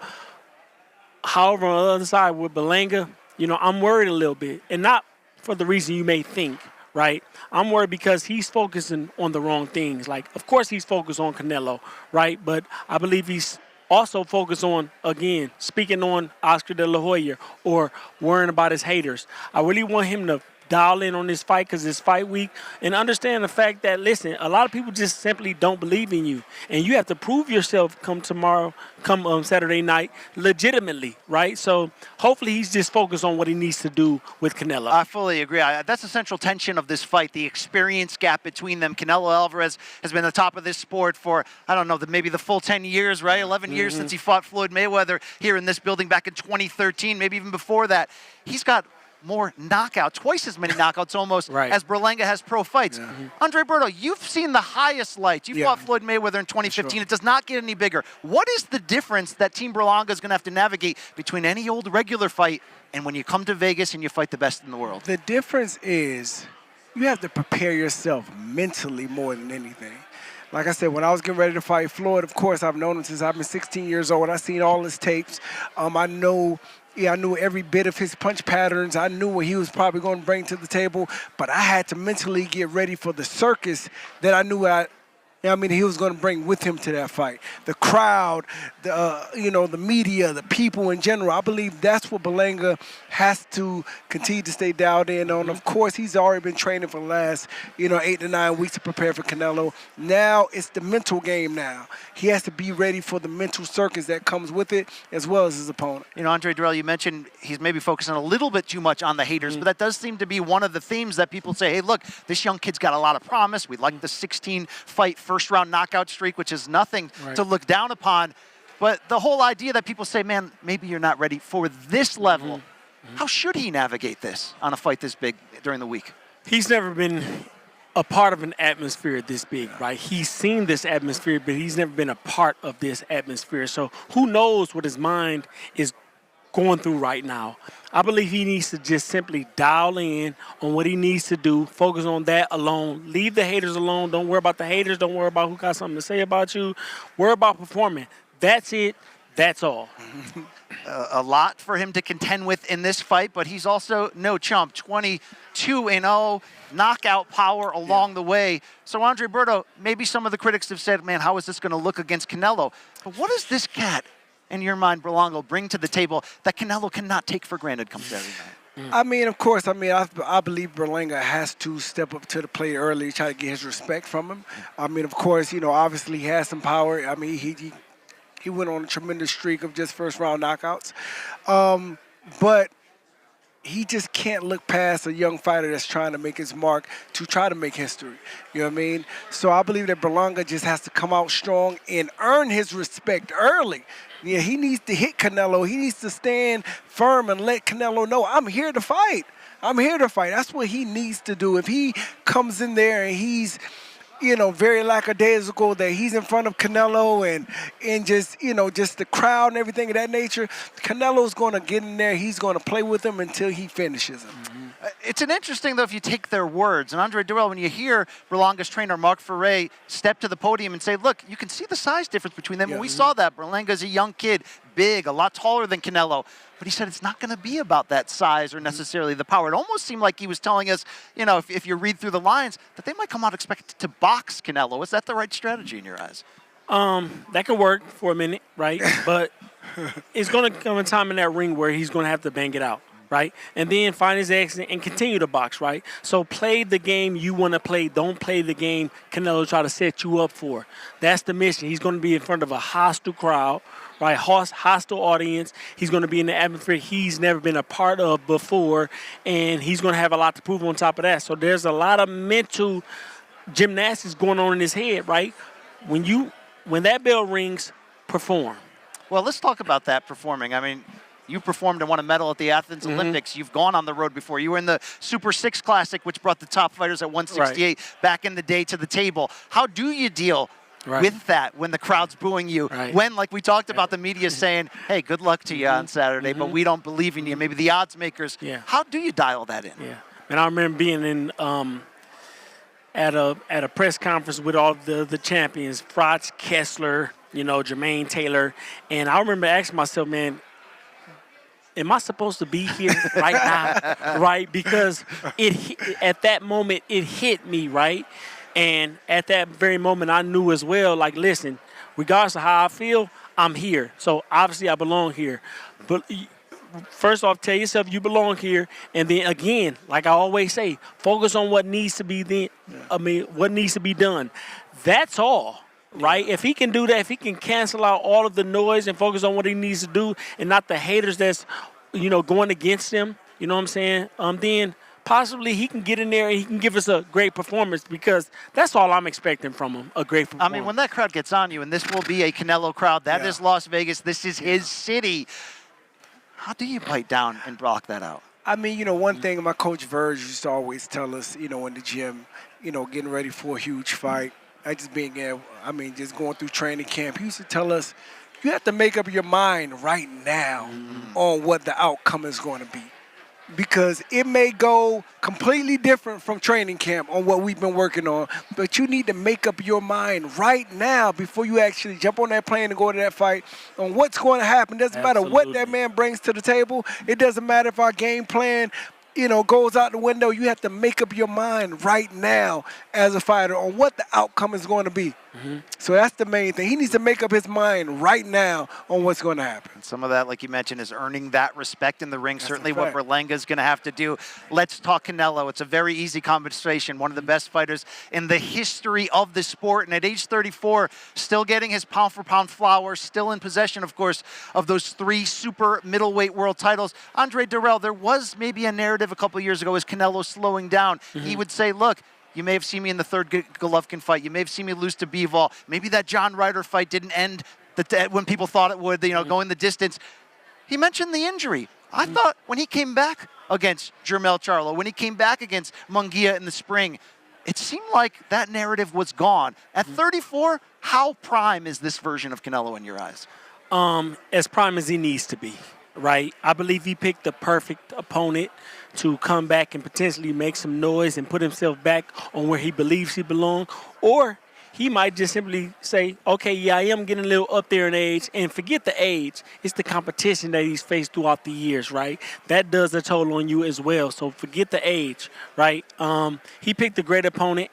However, on the other side with Berlanga, you know, I'm worried a little bit. And not for the reason you may think, right? I'm worried because he's focusing on the wrong things. Like, of course he's focused on Canelo, right? But I believe he's also focused on, again, speaking on Oscar De La Hoya or worrying about his haters. I really want him to dial in on this fight because it's fight week and understand the fact that, listen, a lot of people just simply don't believe in you. And you have to prove yourself come Saturday night legitimately, right? So hopefully he's just focused on what he needs to do with Canelo. I fully agree. That's the central tension of this fight, the experience gap between them. Canelo Álvarez has been the top of this sport for, I don't know, maybe the full 10 years, right? 11 years since he fought Floyd Mayweather here in this building back in 2013, maybe even before that. He's got more knockouts, twice as many knockouts almost as Berlanga has pro fights. Andre Berto, you've seen the highest lights. You fought Floyd Mayweather in 2015. It does not get any bigger. What is the difference that Team Berlanga is going to have to navigate between any old regular fight and when you come to Vegas and you fight the best in the world? The difference is you have to prepare yourself mentally more than anything. Like I said, when I was getting ready to fight Floyd, of course, I've known him since I've been 16 years old. I've seen all his tapes. I knew every bit of his punch patterns. I knew what he was probably going to bring to the table, but I had to mentally get ready for the circus that I knew he was going to bring with him to that fight. The crowd, the media, the people in general. I believe that's what Berlanga has to continue to stay dialed in on. Of course, he's already been training for the last, 8 to 9 weeks to prepare for Canelo. Now it's the mental game now. He has to be ready for the mental circus that comes with it, as well as his opponent. Andre Dirrell, you mentioned he's maybe focusing a little bit too much on the haters, but that does seem to be one of the themes that people say, hey, look, this young kid's got a lot of promise. We like the 16-fight first-round knockout streak, which is nothing to look down upon. But the whole idea that people say, man, maybe you're not ready for this level. How should he navigate this on a fight this big during the week? He's never been a part of an atmosphere this big, right? He's seen this atmosphere, but he's never been a part of this atmosphere. So who knows what his mind is going through right now. I believe he needs to just simply dial in on what he needs to do, focus on that alone, leave the haters alone. Don't worry about the haters. Don't worry about who got something to say about you. Worry about performing. That's it. That's all. A lot for him to contend with in this fight, but he's also no chump. 22-0, knockout power along the way. So Andre Berto, maybe some of the critics have said, man, how is this going to look against Canelo? But what does this cat, in your mind, Berlanga, bring to the table that Canelo cannot take for granted come Saturday night? I believe Berlanga has to step up to the plate early to try to get his respect from him. Of course, obviously he has some power. He went on a tremendous streak of just first-round knockouts. But he just can't look past a young fighter that's trying to make his mark to try to make history. You know what I mean? So I believe that Berlanga just has to come out strong and earn his respect early. Yeah, he needs to hit Canelo. He needs to stand firm and let Canelo know, I'm here to fight. I'm here to fight. That's what he needs to do. If he comes in there and he's, very lackadaisical that he's in front of Canelo and just, just the crowd and everything of that nature, Canelo's going to get in there. He's going to play with him until he finishes him. It's an interesting, though, if you take their words. And Andre Dirrell, when you hear Berlanga's trainer, Mark Ferre, step to the podium and say, look, you can see the size difference between them. And we saw that. Berlanga's a young kid, big, a lot taller than Canelo. But he said it's not going to be about that size or necessarily the power. It almost seemed like he was telling us, if you read through the lines, that they might come out expected to box Canelo. Is that the right strategy in your eyes? That could work for a minute, right? But it's going to come a time in that ring where he's going to have to bang it out. right? And then find his exit and continue to box, right? So play the game you want to play. Don't play the game Canelo try to set you up for. That's the mission. He's going to be in front of a hostile crowd, right? Hostile audience. He's going to be in the atmosphere he's never been a part of before, and he's going to have a lot to prove on top of that. So there's a lot of mental gymnastics going on in his head, right? When that bell rings, perform. Well, let's talk about that performing. I mean, you performed and won a medal at the Athens Olympics. You've gone on the road before. You were in the Super 6 Classic, which brought the top fighters at 168 back in the day to the table. How do you deal with that when the crowd's booing you? When, like we talked about, the media saying, hey, good luck to you on Saturday, but we don't believe in you. Maybe the odds makers. How do you dial that in? And I remember being in at a press conference with all the champions, Frotz, Kessler, Jermaine Taylor, and I remember asking myself, man, am I supposed to be here right now, right? Because at that moment, it hit me, right? And at that very moment, I knew as well, like, listen, regardless of how I feel, I'm here. So obviously I belong here. But first off, tell yourself you belong here, and then again, like I always say, focus on what needs to be what needs to be done. That's all. Right? If he can do that, if he can cancel out all of the noise and focus on what he needs to do and not the haters that's, going against him, you know what I'm saying? Then possibly he can get in there and he can give us a great performance, because that's all I'm expecting from him, a great performance. I mean, when that crowd gets on you, and this will be a Canelo crowd, that is Las Vegas, this is his city. How do you bite down and block that out? I mean, one thing my coach Verge used to always tell us, in the gym, getting ready for a huge fight, just going through training camp, he used to tell us, you have to make up your mind right now on what the outcome is going to be. Because it may go completely different from training camp on what we've been working on, but you need to make up your mind right now before you actually jump on that plane and go to that fight on what's going to happen. It doesn't matter what that man brings to the table. It doesn't matter if our game plan goes out the window. You have to make up your mind right now as a fighter on what the outcome is going to be. So that's the main thing. He needs to make up his mind right now on what's going to happen. Some of that, like you mentioned, is earning that respect in the ring. That's certainly what Berlanga is going to have to do. Let's talk Canelo. It's a very easy conversation. One of the best fighters in the history of the sport. And at age 34, still getting his pound-for-pound flowers, still in possession, of course, of those 3 super middleweight world titles. Andre Durrell, there was maybe a narrative a couple years ago as Canelo slowing down. He would say, look, you may have seen me in the third Golovkin fight. You may have seen me lose to Bivol. Maybe that John Ryder fight didn't end when people thought it would, going the distance. He mentioned the injury. I thought when he came back against Jermell Charlo, when he came back against Munguia in the spring, it seemed like that narrative was gone. At 34, how prime is this version of Canelo in your eyes? As prime as he needs to be, right? I believe he picked the perfect opponent to come back and potentially make some noise and put himself back on where he believes he belongs. Or he might just simply say, okay, yeah, I am getting a little up there in age, and forget the age. It's the competition that he's faced throughout the years, right? That does a toll on you as well. So forget the age, right? He picked a great opponent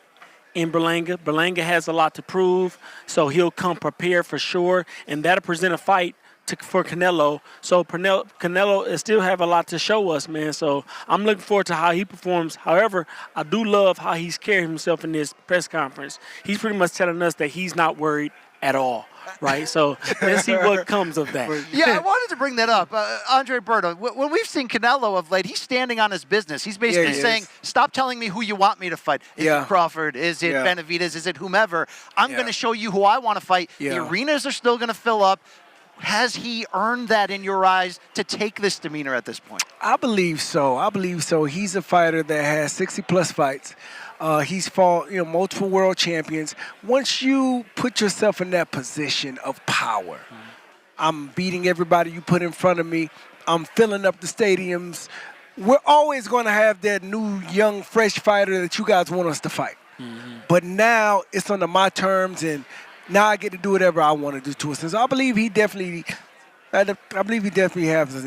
in Berlanga. Berlanga has a lot to prove, so he'll come prepared for sure, and that'll present a fight for Canelo. So Canelo still have a lot to show us, man. So I'm looking forward to how he performs. However, I do love how he's carrying himself in this press conference. He's pretty much telling us that he's not worried at all, right? So let's see what comes of that. Yeah, I wanted to bring that up. Andre Berto, when we've seen Canelo of late, he's standing on his business. He's basically saying, stop telling me who you want me to fight. Is it Crawford? Is it Benavidez? Is it whomever? I'm going to show you who I want to fight. The arenas are still going to fill up. Has he earned that in your eyes to take this demeanor at this point? I believe so. He's a fighter that has 60-plus fights. He's fought, multiple world champions. Once you put yourself in that position of power, I'm beating everybody you put in front of me. I'm filling up the stadiums. We're always going to have that new, young, fresh fighter that you guys want us to fight. But now it's under my terms, and now I get to do whatever I want to do to it. So I believe he definitely has it.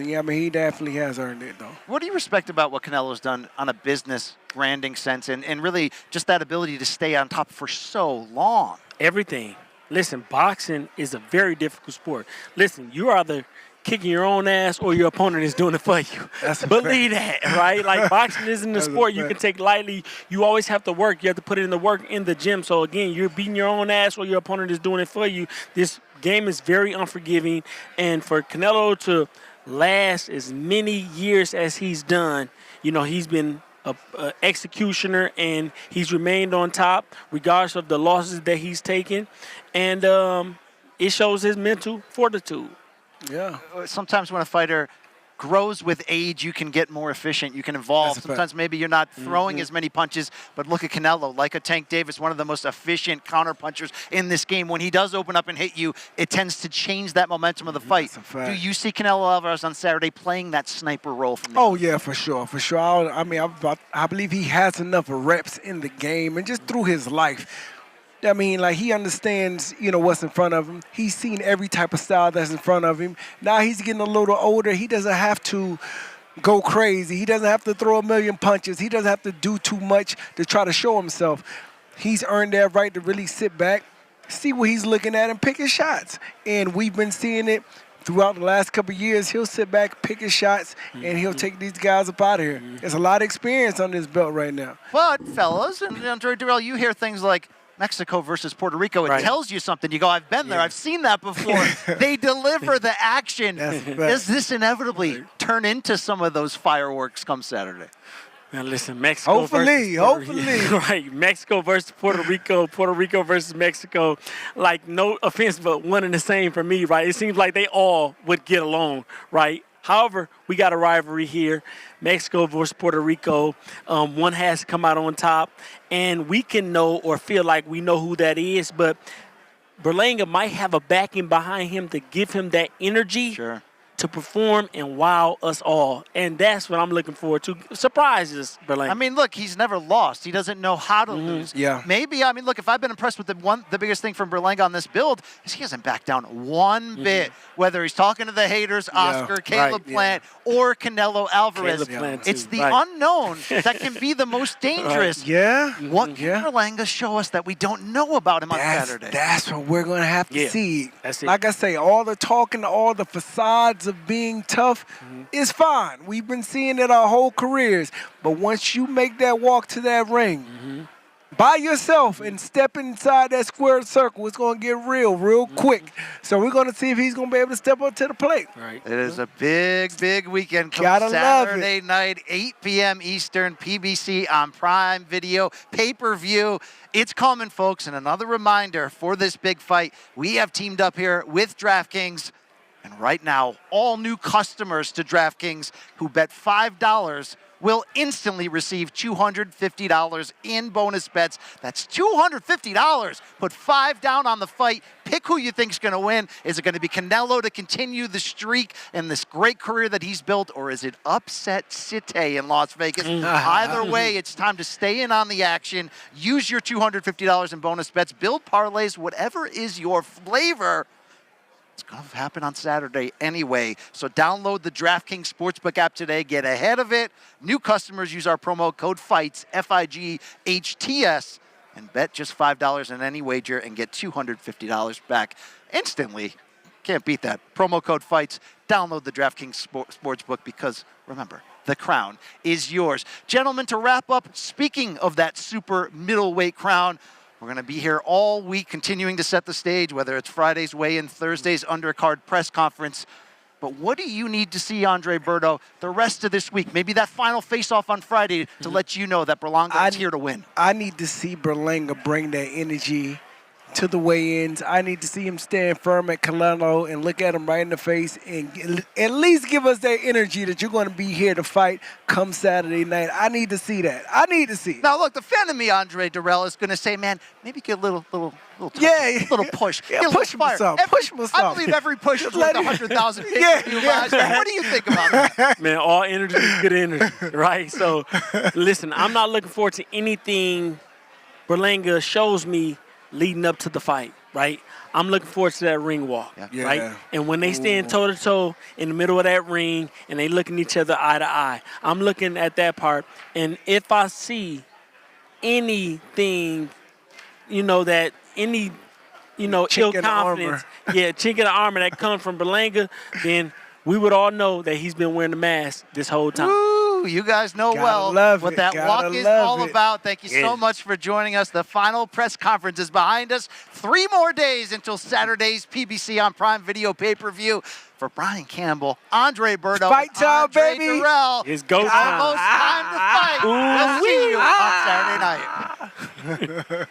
Yeah, he definitely has earned it, though. What do you respect about what Canelo's done on a business branding sense and really just that ability to stay on top for so long? Everything. Listen, boxing is a very difficult sport. Listen, you either kicking your own ass or your opponent is doing it for you. Believe that, right? Like boxing isn't a sport you can take lightly. You always have to work. You have to put in the work in the gym. So again, you're beating your own ass or your opponent is doing it for you. This game is very unforgiving, and for Canelo to last as many years as he's done, you know, he's been a executioner and he's remained on top regardless of the losses that he's taken, and it shows his mental fortitude. Yeah. Sometimes when a fighter grows with age, you can get more efficient, you can evolve. Sometimes maybe you're not throwing as many punches, but look at Canelo, like a Tank Davis, one of the most efficient counter punchers in this game. When he does open up and hit you, it tends to change that momentum of the fight. Do you see Canelo Álvarez on Saturday playing that sniper role from the yeah, for sure, for sure. I believe he has enough reps in the game and just through his life. I mean, like, he understands, you know, what's in front of him. He's seen every type of style that's in front of him. Now he's getting a little older. He doesn't have to go crazy. He doesn't have to throw a million punches. He doesn't have to do too much to try to show himself. He's earned that right to really sit back, see what he's looking at, and pick his shots. And we've been seeing it throughout the last couple of years. He'll sit back, pick his shots, and he'll take these guys up out of here. There's a lot of experience on this belt right now. But, fellas, and Andre Durrell, you hear things like Mexico versus Puerto Rico. It tells you something. You go, I've been there. I've seen that before. They deliver the action. Does this inevitably turn into some of those fireworks come Saturday? Now listen, Mexico hopefully. Right, Mexico versus Puerto Rico versus Mexico. Like, no offense, but one and the same for me, right? It seems like they all would get along, right? However, we got a rivalry here, Mexico versus Puerto Rico. One has to come out on top, and we can know or feel like we know who that is, but Berlanga might have a backing behind him to give him that energy to perform and wow us all. And that's what I'm looking forward to. Surprises, Berlanga. I mean, look, he's never lost. He doesn't know how to lose. Yeah. Maybe, I mean, look, if I've been impressed with the biggest thing from Berlanga on this build is he hasn't backed down one bit, whether he's talking to the haters, Oscar, Caleb Plant, or Canelo Álvarez. It's the unknown that can be the most dangerous. What can Berlanga show us that we don't know about him on Saturday? That's what we're going to have to see. That's it. Like I say, all the talking, all the facades of being tough is fine. We've been seeing it our whole careers. But once you make that walk to that ring by yourself and step inside that square circle, it's going to get real quick. So we're going to see if he's going to be able to step up to the plate. It is a big weekend. Gotta Saturday night, 8 p.m. Eastern, PBC on Prime Video, pay-per-view. It's coming, folks. And another reminder for this big fight, we have teamed up here with DraftKings. And right now, all new customers to DraftKings who bet $5 will instantly receive $250 in bonus bets. That's $250. Put $5 down on the fight. Pick who you think's going to win. Is it going to be Canelo to continue the streak and this great career that he's built, or is it Upset City in Las Vegas? Either way, it's time to stay in on the action. Use your $250 in bonus bets. Build parlays, whatever is your flavor. It's going to happen on Saturday anyway. So download the DraftKings Sportsbook app today. Get ahead of it. New customers use our promo code FIGHTS, FIGHTS, and bet just $5 on any wager and get $250 back instantly. Can't beat that. Promo code FIGHTS. Download the DraftKings Sportsbook because, remember, the crown is yours. Gentlemen, to wrap up, speaking of that super middleweight crown, we're going to be here all week continuing to set the stage, whether it's Friday's weigh-in, Thursday's undercard press conference. But what do you need to see, Andre Berto, the rest of this week? Maybe that final face-off on Friday to let you know that Berlanga is here to win. I need to see Berlanga bring that energy to the weigh-ins. I need to see him stand firm at Canelo and look at him right in the face and at least give us that energy that you're going to be here to fight come Saturday night. I need to see that. I need to see it. Now, look, the fan of me, Andre Durrell, is going to say, man, maybe get a little touch, little push. Yeah, push him with something. Push him with something. I believe every push is worth 100,000 pay-per-view buys. What do you think about that? Man, all energy is good energy, right? So, listen, I'm not looking forward to anything Berlanga shows me leading up to the fight, right? I'm looking forward to that ring walk, right? And when they stand toe-to-toe in the middle of that ring and they looking each other eye to eye, I'm looking at that part. And if I see anything, that ill confidence, chink in the armor that comes from Berlanga, then we would all know that he's been wearing the mask this whole time. Woo, you guys know what that walk is all about. Thank you so much for joining us. The final press conference is behind us. 3 more days until Saturday's PBC on Prime Video pay-per-view. For Brian Campbell, Andre Berto, Fight time, Andre baby. Durrell, It's go time. almost time to fight. We'll see you on Saturday night.